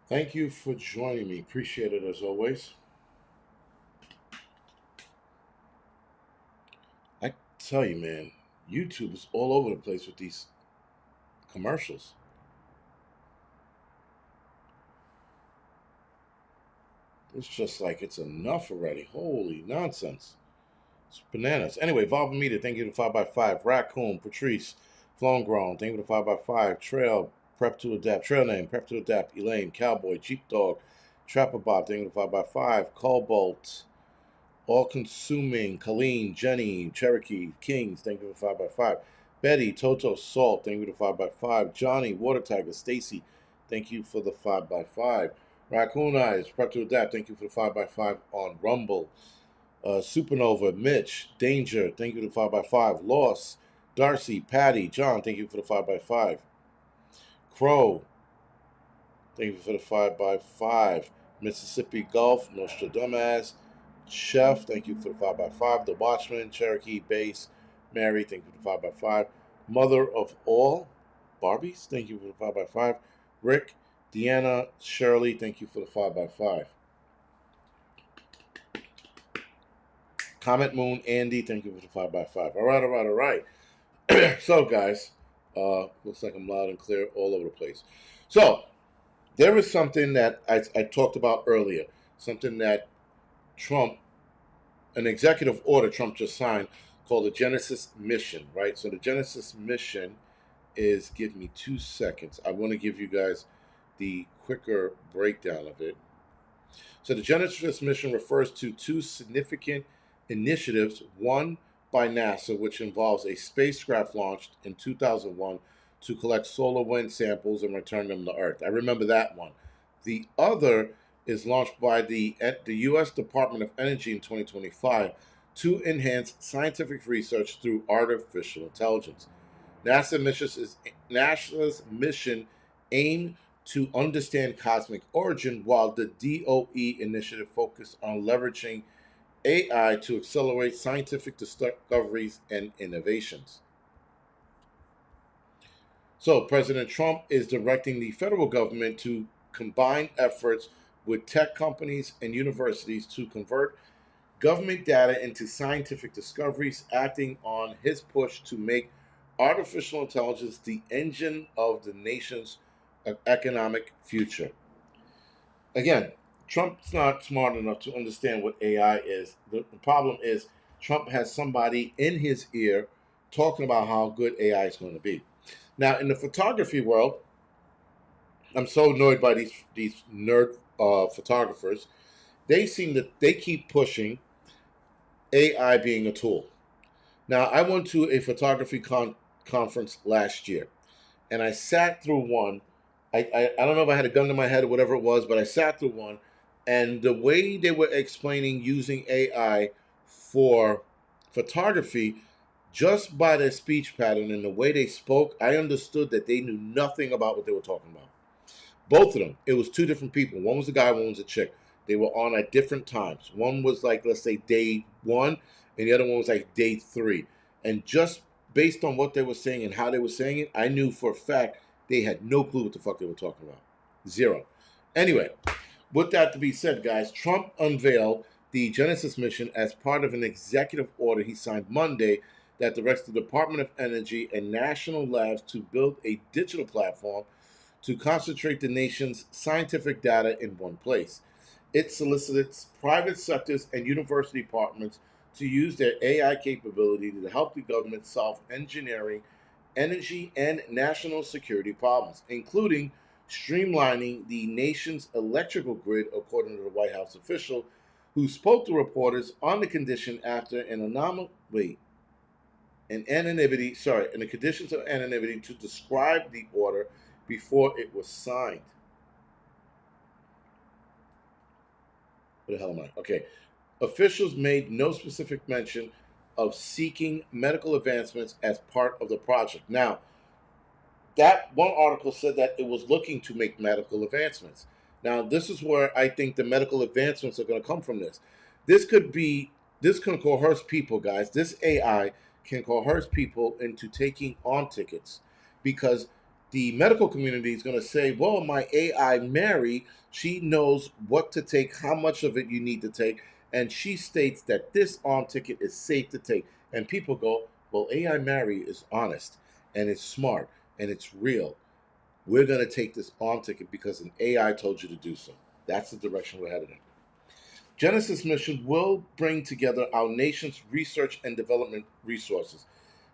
Thank you for joining me. Appreciate it as always. I tell you, man, YouTube is all over the place with these commercials. It's just like it's enough already. Holy nonsense. It's bananas. Anyway, Volva Media, thank you to 5x5. Raccoon, Patrice, Flown Grown, thank you to 5x5. Trail, Prep to Adapt. Trail name, Prep to Adapt. Elaine, Cowboy, Jeep Dog, Trapper Bob, thank you to 5x5. Cobalt, All Consuming, Colleen, Jenny, Cherokee, Kings, thank you for 5x5. Betty, Toto, Salt, thank you for the 5x5. Johnny, Water Tiger, Stacy, thank you for the 5x5. Raccoon Eyes, Prep to Adapt, thank you for the 5x5 on Rumble. Supernova, Mitch, Danger, thank you for the 5x5. Loss, Darcy, Patty, John, thank you for the 5x5. Crow, thank you for the 5x5. Mississippi Gulf, Nostradamus, Chef, thank you for the 5x5. The Watchman, Cherokee, Base, Mary, thank you for the 5x5. Mother of All, Barbies, thank you for the 5x5. Rick, Deanna, Shirley, thank you for the 5x5. Comet Moon, Andy, thank you for the 5x5. All right. So, guys, looks like I'm loud and clear all over the place. So, there is something that I talked about earlier, something that Trump, an executive order Trump just signed called the Genesis Mission, right? So the Genesis Mission is, give me 2 seconds. I want to give you guys the quicker breakdown of it. So the Genesis Mission refers to two significant initiatives, one by NASA, which involves a spacecraft launched in 2001 to collect solar wind samples and return them to Earth. I remember that one. The other is launched by the U.S. Department of Energy in 2025 to enhance scientific research through artificial intelligence. NASA's mission aimed to understand cosmic origin, while the DOE initiative focused on leveraging AI to accelerate scientific discoveries and innovations. So, President Trump is directing the federal government to combine efforts with tech companies and universities to convert government data into scientific discoveries, acting on his push to make artificial intelligence the engine of the nation's economic future. Again, Trump's not smart enough to understand what AI is. The problem is Trump has somebody in his ear talking about how good AI is going to be. Now, in the photography world, I'm so annoyed by these nerd photographers. They keep pushing AI being a tool. Now, I went to a photography conference last year, and I sat through one. I don't know if I had a gun to my head or whatever it was, but I sat through one, and the way they were explaining using AI for photography, just by their speech pattern and the way they spoke, I understood that they knew nothing about what they were talking about. Both of them. It was two different people. One was a guy, one was a chick. They were on at different times. One was like, let's say, day one, and the other one was like day three. And just based on what they were saying and how they were saying it, I knew for a fact they had no clue what the fuck they were talking about. Zero. Anyway, with that to be said, guys, Trump unveiled the Genesis mission as part of an executive order he signed Monday that directs the Department of Energy and national labs to build a digital platform to concentrate the nation's scientific data in one place. It solicits private sectors and university departments to use their AI capability to help the government solve engineering, energy, and national security problems, including streamlining the nation's electrical grid, according to the White House official who spoke to reporters on the condition after an anomaly and anonymity, and the conditions of anonymity to describe the order before it was signed. What the hell am I? Okay. Officials made no specific mention of seeking medical advancements as part of the project. Now, that one article said that it was looking to make medical advancements. Now, this is where I think the medical advancements are going to come from this. This can coerce people, guys. This AI can coerce people into taking on tickets because the medical community is going to say, well, my AI Mary, she knows what to take, how much of it you need to take, and she states that this arm ticket is safe to take. And people go, well, AI Mary is honest and it's smart and it's real. We're going to take this arm ticket because an AI told you to do so. That's the direction we're headed in. Genesis mission will bring together our nation's research and development resources,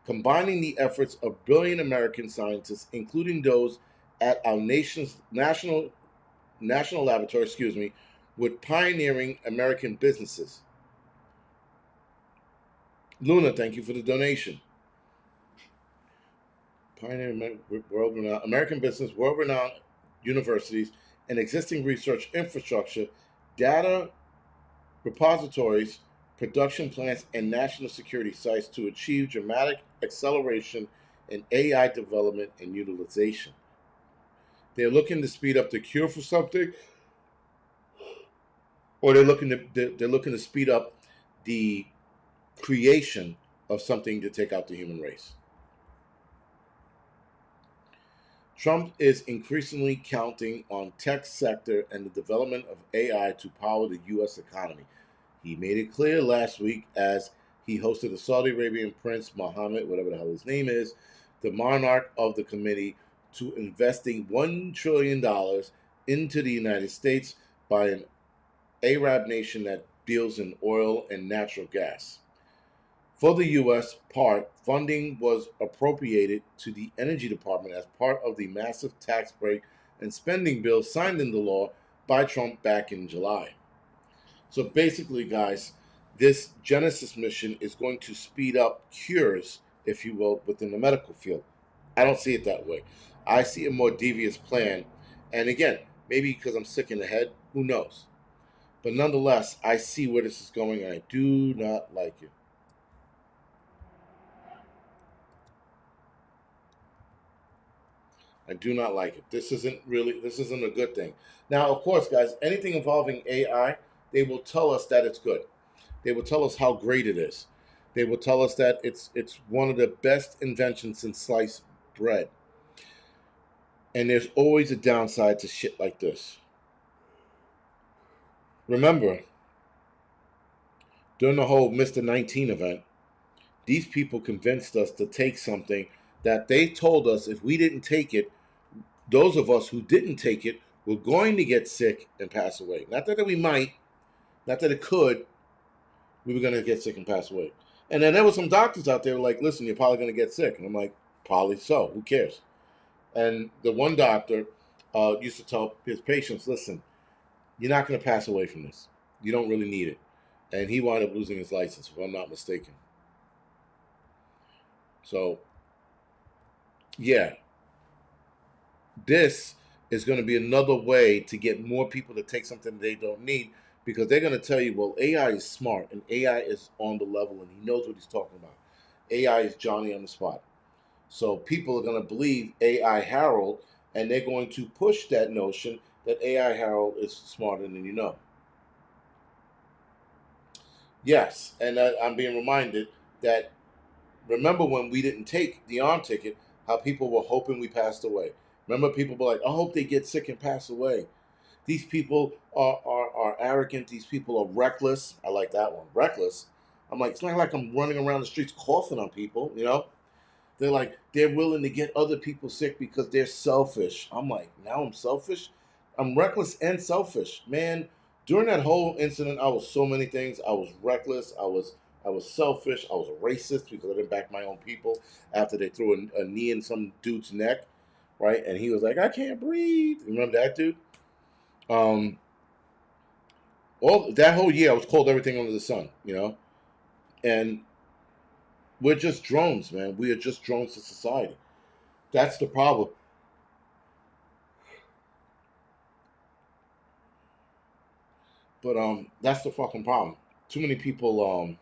combining the efforts of brilliant American scientists, including those at our nation's national laboratory, with pioneering American businesses. Luna, thank you for the donation. Pioneering world-renowned American business, world-renowned universities, and existing research infrastructure, data repositories, production plants, and national security sites to achieve dramatic acceleration in AI development and utilization. They're looking to speed up the cure for something, or they're looking to speed up the creation of something to take out the human race. Trump is increasingly counting on tech sector and the development of AI to power the U.S. economy. He made it clear last week as he hosted the Saudi Arabian Prince Mohammed, whatever the hell his name is, the monarch of the committee, to investing $1 trillion into the United States by an Arab nation that deals in oil and natural gas. For the U.S. part, funding was appropriated to the Energy Department as part of the massive tax break and spending bill signed into law by Trump back in July. So basically, guys, this Genesis mission is going to speed up cures, if you will, within the medical field. I don't see it that way. I see a more devious plan. And again, maybe because I'm sick in the head, who knows? But nonetheless, I see where this is going and I do not like it. I do not like it. This isn't a good thing. Now, of course, guys, anything involving AI, they will tell us that it's good. They will tell us how great it is. They will tell us that it's one of the best inventions since sliced bread. And there's always a downside to shit like this. Remember, during the whole Mr. 19 event, these people convinced us to take something that they told us if we didn't take it, those of us who didn't take it were going to get sick and pass away. Not that we might, not that it could, we were going to get sick and pass away. And then there were some doctors out there who were like, listen, you're probably going to get sick. And I'm like, probably so. Who cares? And the one doctor used to tell his patients, listen, you're not going to pass away from this. You don't really need it. And he wound up losing his license, if I'm not mistaken. So, yeah, this is going to be another way to get more people to take something they don't need because they're going to tell you, well, AI is smart and AI is on the level and he knows what he's talking about. AI is Johnny on the spot. So people are going to believe AI Harold and they're going to push that notion that AI Harold is smarter than you know. Yes, and I'm being reminded that remember when we didn't take the arm ticket, how people were hoping we passed away. Remember, people were like, I hope they get sick and pass away. These people are arrogant. These people are reckless. I like that one. Reckless. I'm like, it's not like I'm running around the streets coughing on people, you know? They're like, they're willing to get other people sick because they're selfish. I'm like, now I'm selfish? I'm reckless and selfish. Man, during that whole incident, I was so many things. I was reckless. I was selfish. I was a racist because I didn't back my own people after they threw a knee in some dude's neck, right? And he was like, I can't breathe. Remember that dude? Um, all that whole year, I was called everything under the sun, you know? And we're just drones, man. We are just drones to society. That's the problem. But that's the fucking problem. Too many people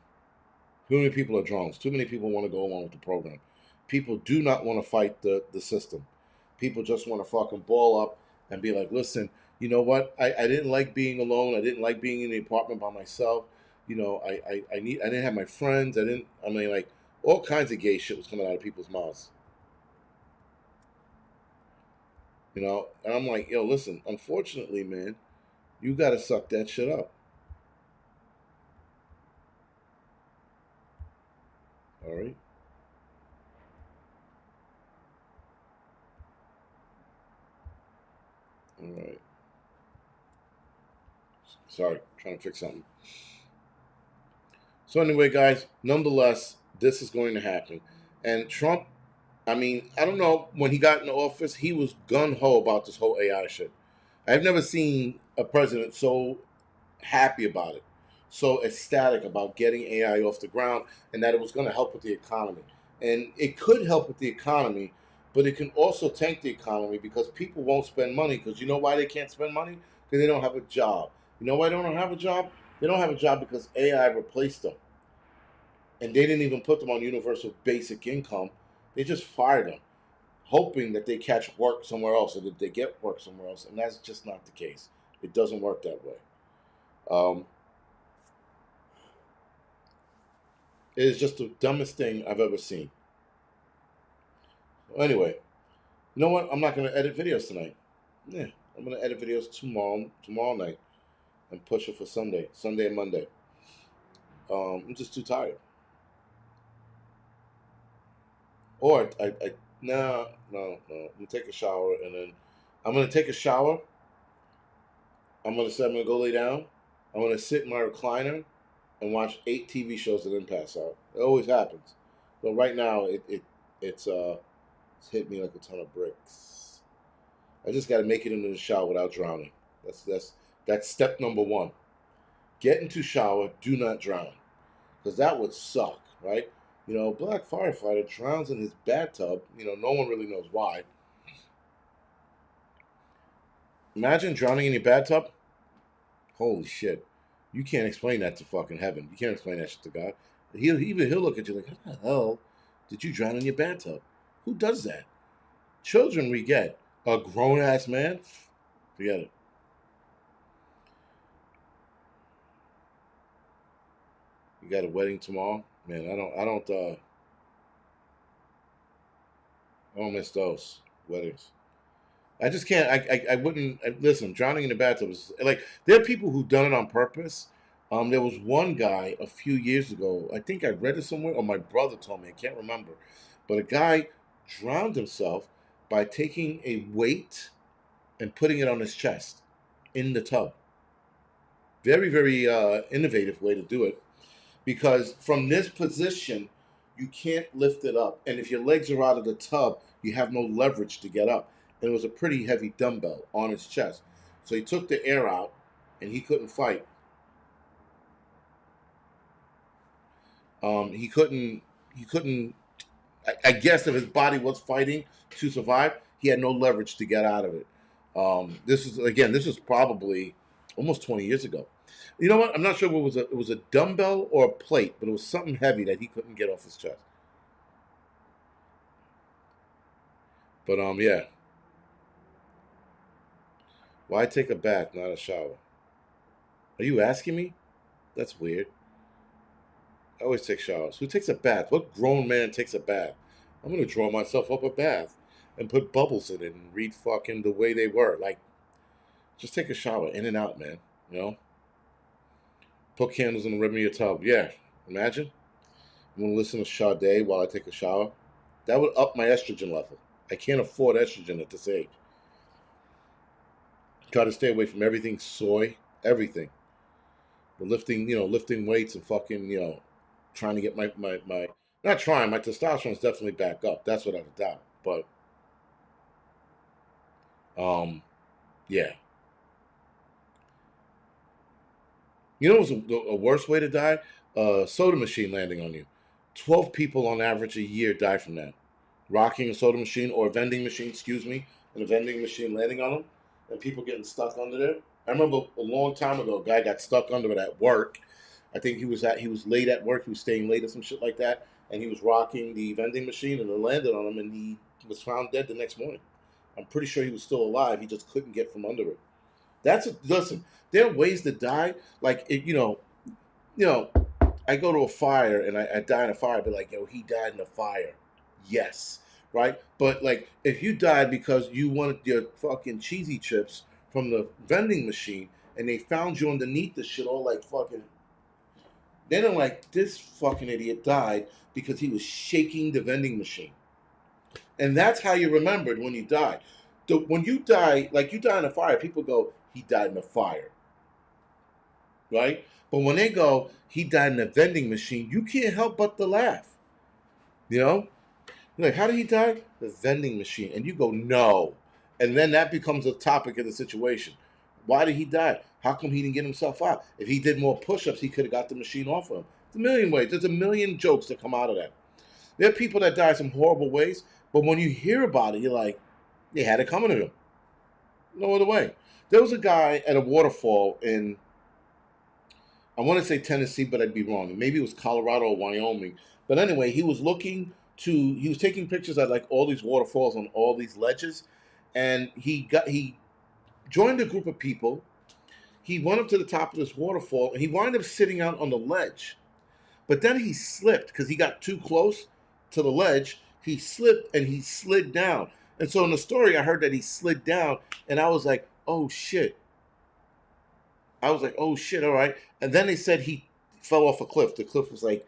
too many people are drones. Too many people want to go along with the program. People do not want to fight the system. People just want to fucking ball up and be like, listen, you know what? I didn't like being alone. I didn't like being in the apartment by myself. You know, I didn't have my friends. I mean like all kinds of gay shit was coming out of people's mouths. And I'm like, yo, listen, unfortunately, man, you got to suck that shit up. All right. All right. Sorry, trying to fix something. So anyway, guys, nonetheless, this is going to happen. And Trump, I mean, I don't know, when he got in office, he was gun ho about this whole AI shit. I've never seen a president so happy about it, so ecstatic about getting AI off the ground, and that it was going to help with the economy. And it could help with the economy, but it can also tank the economy because people won't spend money. Because you know why they can't spend money? Because they don't have a job. You know why they don't have a job? They don't have a job because AI replaced them, and they didn't even put them on universal basic income. They just fired them, hoping that they catch work somewhere else or that they get work somewhere else, and that's just not the case. It doesn't work that way. Um, it is just the dumbest thing I've ever seen. Anyway, you know what? I'm not going to edit videos tonight. Yeah, I'm going to edit videos tomorrow night, and push it for Sunday and Monday. I'm just too tired. Or no, no, no. I'm gonna take a shower, and then I'm gonna take a shower. I'm gonna say I'm gonna go lay down. I'm gonna sit in my recliner and watch 8 TV shows and then pass out. It always happens. But right now, it's hit me like a ton of bricks. I just got to make it into the shower without drowning. That's step number one. Get into shower. Do not drown, because that would suck, right? Black firefighter drowns in his bathtub. No one really knows why. Imagine drowning in your bathtub. Holy shit! You can't explain that to fucking heaven. You can't explain that shit to God. He'll look at you like, how the hell did you drown in your bathtub? Who does that? Children we get. A grown ass man? Forget it. You got a wedding tomorrow? Man, I don't miss those weddings. I just can't. I wouldn't listen. Drowning in the bathtub is like, there are people who've done it on purpose. There was one guy a few years ago. I think I read it somewhere, or my brother told me. I can't remember, but a guy drowned himself by taking a weight and putting it on his chest in the tub. Very, very innovative way to do it, because from this position, you can't lift it up. And if your legs are out of the tub, you have no leverage to get up. And it was a pretty heavy dumbbell on his chest. So he took the air out, and he couldn't fight. He couldn't. I guess if his body was fighting to survive, he had no leverage to get out of it. This was probably almost 20 years ago. You know what? I'm not sure what it was a dumbbell or a plate, but it was something heavy that he couldn't get off his chest. But yeah. Why take a bath, not a shower? Are you asking me? That's weird. I always take showers. Who takes a bath? What grown man takes a bath? I'm gonna draw myself up a bath and put bubbles in it and read fucking The Way They Were. Like, just take a shower, in and out, man. You know, put candles in the rim of your tub. Yeah, imagine. I'm gonna listen to Sade while I take a shower. That would up my estrogen level. I can't afford estrogen at this age. Try to stay away from everything soy, everything. But lifting weights and fucking, trying to get my not trying, my testosterone's definitely back up. That's without a doubt. But um, yeah. What's a worse way to die? A soda machine landing on you. 12 people on average a year die from that. Rocking a soda machine, or a vending machine, excuse me, and a vending machine landing on them, and people getting stuck under there. I remember a long time ago, a guy got stuck under it at work. I think he was late at work. He was staying late or some shit like that, and he was rocking the vending machine, and it landed on him, and he was found dead the next morning. I'm pretty sure he was still alive. He just couldn't get from under it. Listen. There are ways to die. Like, you know. I go to a fire and I die in a fire. But like, yo, he died in a fire. Yes, right? But like, if you died because you wanted your fucking cheesy chips from the vending machine, and they found you underneath the shit, all like fucking, then I'm like, this fucking idiot died because he was shaking the vending machine, and that's how you remembered when you died. When you die, like you die in a fire, people go, he died in a fire, right? But when they go, he died in a vending machine, you can't help but to laugh. You know, you're like, how did he die? The vending machine. And you go, no. And then that becomes a topic of the situation. Why did he die? How come he didn't get himself out? If he did more push-ups, he could have got the machine off of him. There's a million ways. There's a million jokes that come out of that. There are people that die some horrible ways, but when you hear about it, you're like, they had it coming to them. No other way. There was a guy at a waterfall in, I want to say Tennessee, but I'd be wrong. Maybe it was Colorado or Wyoming. But anyway, he was he was taking pictures at like all these waterfalls on all these ledges, and he joined a group of people. He went up to the top of this waterfall, and he wound up sitting out on the ledge. But then he slipped because he got too close to the ledge. He slipped and he slid down. And so in the story, I heard that he slid down, and I was like, oh shit. I was like, oh shit, all right. And then they said he fell off a cliff. The cliff was like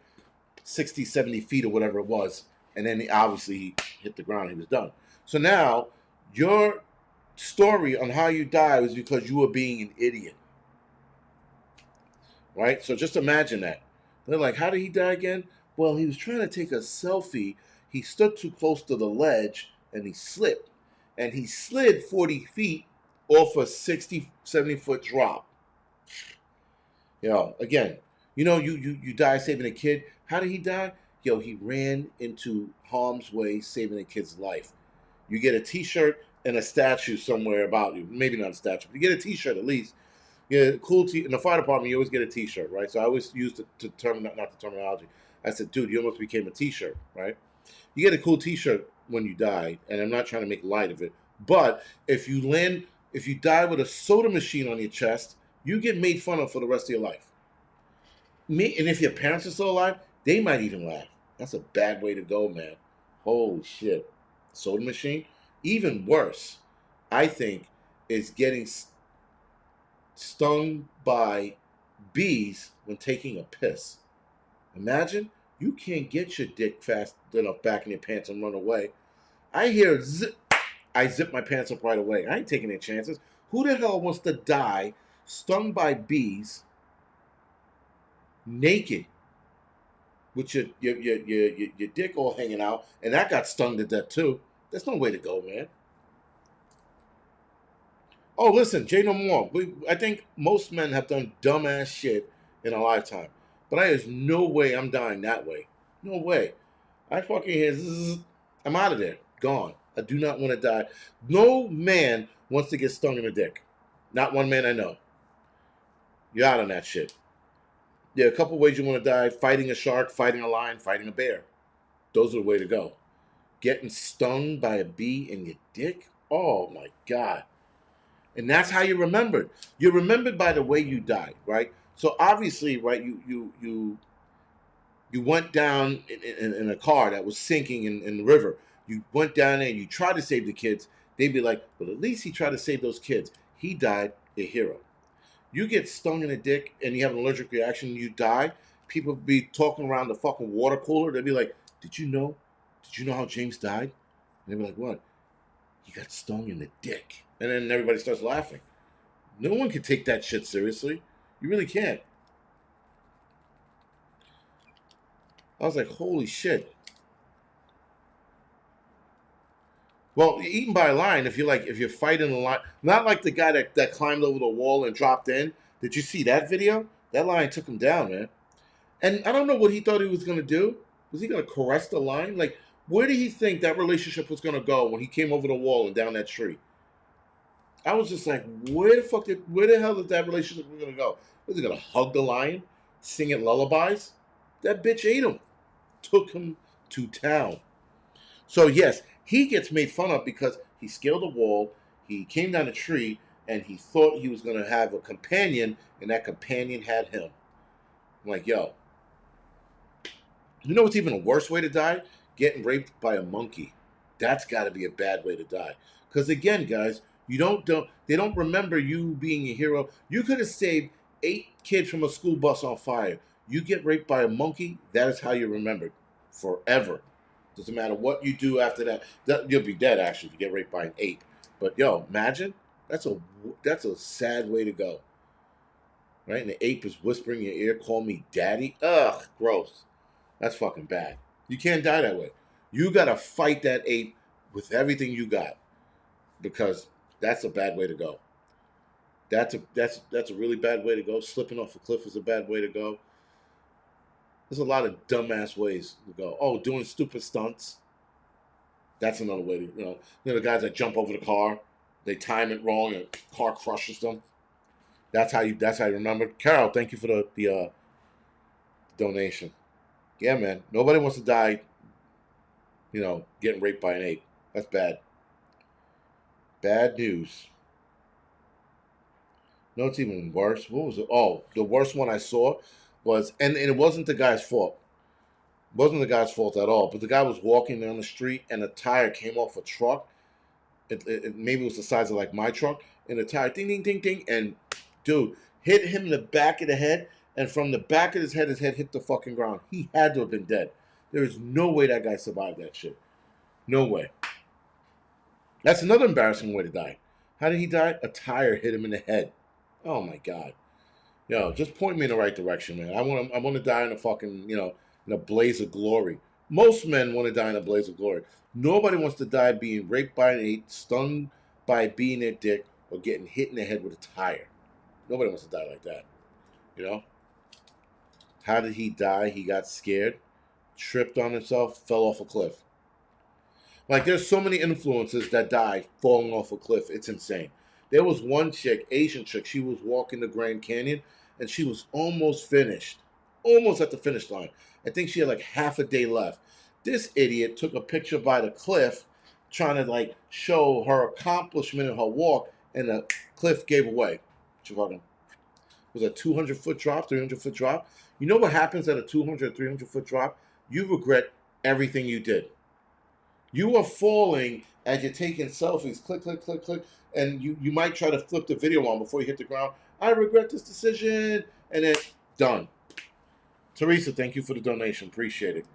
60, 70 feet or whatever it was. And then obviously he hit the ground. He was done. So now your story on how you die was because you were being an idiot. Right? So just imagine that. They're like, how did he die again? Well, he was trying to take a selfie. He stood too close to the ledge and he slipped. And he slid 40 feet off a 60, 70-foot drop. Again, you die saving a kid. How did he die? He ran into harm's way saving a kid's life. You get a T-shirt and a statue somewhere about you. Maybe not a statue, but you get a T-shirt at least. Yeah, cool. In the fire department, you always get a T-shirt, right? So I always use the term, not the terminology. I said, dude, you almost became a T-shirt, right? You get a cool T-shirt when you die, and I'm not trying to make light of it. But if you die with a soda machine on your chest, you get made fun of for the rest of your life. And if your parents are still alive, they might even laugh. That's a bad way to go, man. Holy shit. Soda machine? Even worse, I think, is getting stung by bees when taking a piss. Imagine you can't get your dick fast enough back in your pants and run away. I hear zip. I zip my pants up right away. I ain't taking any chances. Who the hell wants to die stung by bees naked with your dick all hanging out, and that got stung to death too? There's no way to go, man. Oh, listen, Jay No More. I think most men have done dumbass shit in a lifetime, but there's no way I'm dying that way. No way. I fucking hear zzz, I'm out of there. Gone. I do not want to die. No man wants to get stung in the dick. Not one man I know. You're out on that shit. There are a couple ways you want to die: fighting a shark, fighting a lion, fighting a bear. Those are the way to go. Getting stung by a bee in your dick? Oh my God. And that's how you're remembered. You're remembered by the way you died, right? So obviously, right, you went down in a car that was sinking in the river. You went down there and you tried to save the kids. They'd be like, well, at least he tried to save those kids. He died a hero. You get stung in the dick and you have an allergic reaction, you die. People be talking around the fucking water cooler. They'd be like, did you know? Did you know how James died? And they'd be like, what? He got stung in the dick. And then everybody starts laughing. No one can take that shit seriously. You really can't. I was like, holy shit. Well, eaten by a lion, if you're fighting a lion, not like the guy that climbed over the wall and dropped in. Did you see that video? That lion took him down, man. And I don't know what he thought he was gonna do. Was he gonna caress the lion? Like, where did he think that relationship was gonna go when he came over the wall and down that tree? I was just like, where the hell did that relationship was gonna go? Was he gonna hug the lion, sing it lullabies? That bitch ate him, took him to town. So yes, he gets made fun of because he scaled a wall, he came down a tree, and he thought he was gonna have a companion, and that companion had him. I'm like, yo, you know what's even a worse way to die? Getting raped by a monkey. That's got to be a bad way to die. Because again, guys, they don't remember you being a hero. You could have saved 8 kids from a school bus on fire. You get raped by a monkey, that is how you're remembered forever. Doesn't matter what you do after that. You'll be dead actually if you get raped by an ape. But yo, imagine that's a sad way to go, right? And the ape is whispering in your ear, "Call me daddy." Ugh, gross. That's fucking bad. You can't die that way. You gotta fight that ape with everything you got because that's a bad way to go. That's a really bad way to go. Slipping off a cliff is a bad way to go. There's a lot of dumbass ways to go. Oh, doing stupid stunts. That's another way to the guys that jump over the car, they time it wrong and the car crushes them. That's how you remember. Carol, thank you for the donation. Yeah, man. Nobody wants to die, getting raped by an ape. That's bad. Bad news. No, it's even worse. What was it? Oh, the worst one I saw was, and it wasn't the guy's fault. It wasn't the guy's fault at all. But the guy was walking down the street, and a tire came off a truck. It maybe it was the size of like my truck, and the tire ding ding ding ding, and dude hit him in the back of the head, and from the back of his head hit the fucking ground. He had to have been dead. There is no way that guy survived that shit. No way. That's another embarrassing way to die. How did he die? A tire hit him in the head. Oh my god. Yo, just point me in the right direction, man. I want to die in a fucking, in a blaze of glory. Most men want to die in a blaze of glory. Nobody wants to die being raped by an ape, stung by being their dick, or getting hit in the head with a tire. Nobody wants to die like that. How did he die? He got scared, tripped on himself, fell off a cliff. Like, there's so many influencers that die falling off a cliff. It's insane. There was one chick, Asian chick, she was walking the Grand Canyon, and she was almost finished. Almost at the finish line. I think she had like half a day left. This idiot took a picture by the cliff, trying to like show her accomplishment in her walk, and the cliff gave away. She fucking was a 200-foot drop, 300-foot drop. You know what happens at a 200 or 300-foot drop? You regret everything you did. You are falling as you're taking selfies, click, click, click, click, and you might try to flip the video on before you hit the ground. I regret this decision, and then done. Teresa, thank you for the donation. Appreciate it.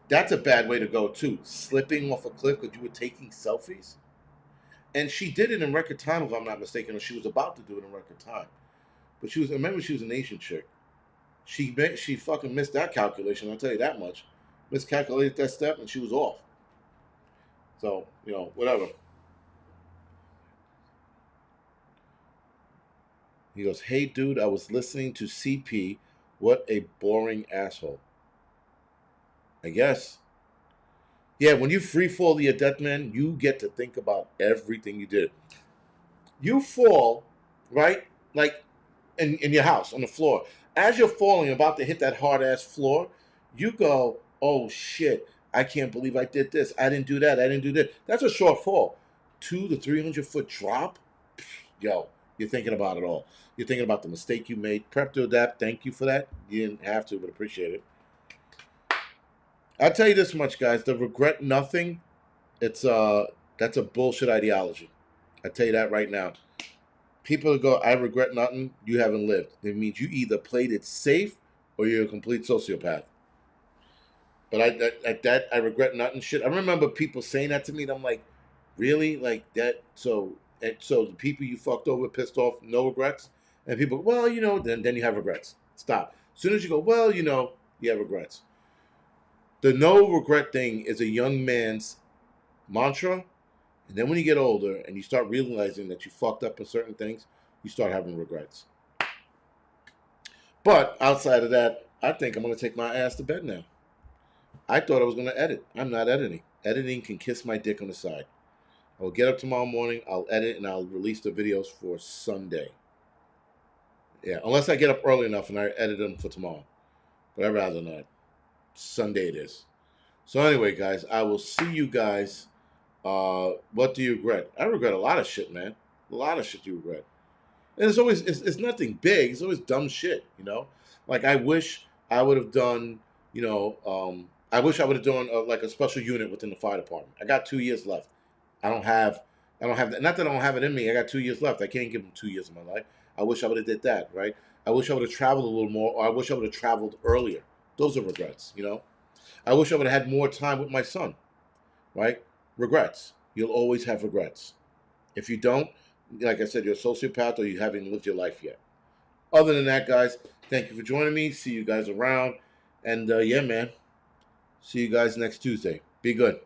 That's a bad way to go, too. Slipping off a cliff because you were taking selfies. And she did it in record time, if I'm not mistaken, or she was about to do it in record time. But remember, she was an Asian chick. She fucking missed that calculation, I'll tell you that much. Miscalculated that step, and she was off. So, whatever. He goes, "Hey, dude, I was listening to CP. What a boring asshole." I guess. Yeah, when you free fall to your death, man, you get to think about everything you did. You fall, right? Like in your house, on the floor. As you're falling, about to hit that hard-ass floor, you go, "Oh, shit. I can't believe I did this. I didn't do that. I didn't do that." That's a short fall. 200 to 300-foot drop? Yo, you're thinking about it all. You're thinking about the mistake you made. Prep to adapt. Thank you for that. You didn't have to, but appreciate it. I'll tell you this much, guys. The regret nothing, that's a bullshit ideology. I tell you that right now. People go, "I regret nothing," you haven't lived. It means you either played it safe or you're a complete sociopath. But I regret nothing shit. I remember people saying that to me, and I'm like, really? Like that? So the people you fucked over, pissed off, no regrets? And people, well, then you have regrets. Stop. As soon as you go, well, you have regrets. The no regret thing is a young man's mantra. And then when you get older and you start realizing that you fucked up in certain things, you start having regrets. But outside of that, I think I'm going to take my ass to bed now. I thought I was going to edit. I'm not editing. Editing can kiss my dick on the side. I will get up tomorrow morning, I'll edit, and I'll release the videos for Sunday. Yeah, unless I get up early enough and I edit them for tomorrow. But I'd rather not. Sunday it is. So anyway, guys, I will see you guys. What do you regret? I regret a lot of shit, man. A lot of shit you regret. And it's nothing big. It's always dumb shit, Like, I wish I would have done, I wish I would have done like a special unit within the fire department. I got 2 years left. I don't have, I don't have that. Not that I don't have it in me. I got 2 years left. I can't give them 2 years of my life. I wish I would have did that, right? I wish I would have traveled a little more, or I wish I would have traveled earlier. Those are regrets, you know. I wish I would have had more time with my son, right? Regrets. You'll always have regrets. If you don't, like I said, you're a sociopath or you haven't lived your life yet. Other than that, guys, thank you for joining me. See you guys around. And yeah, man, see you guys next Tuesday. Be good.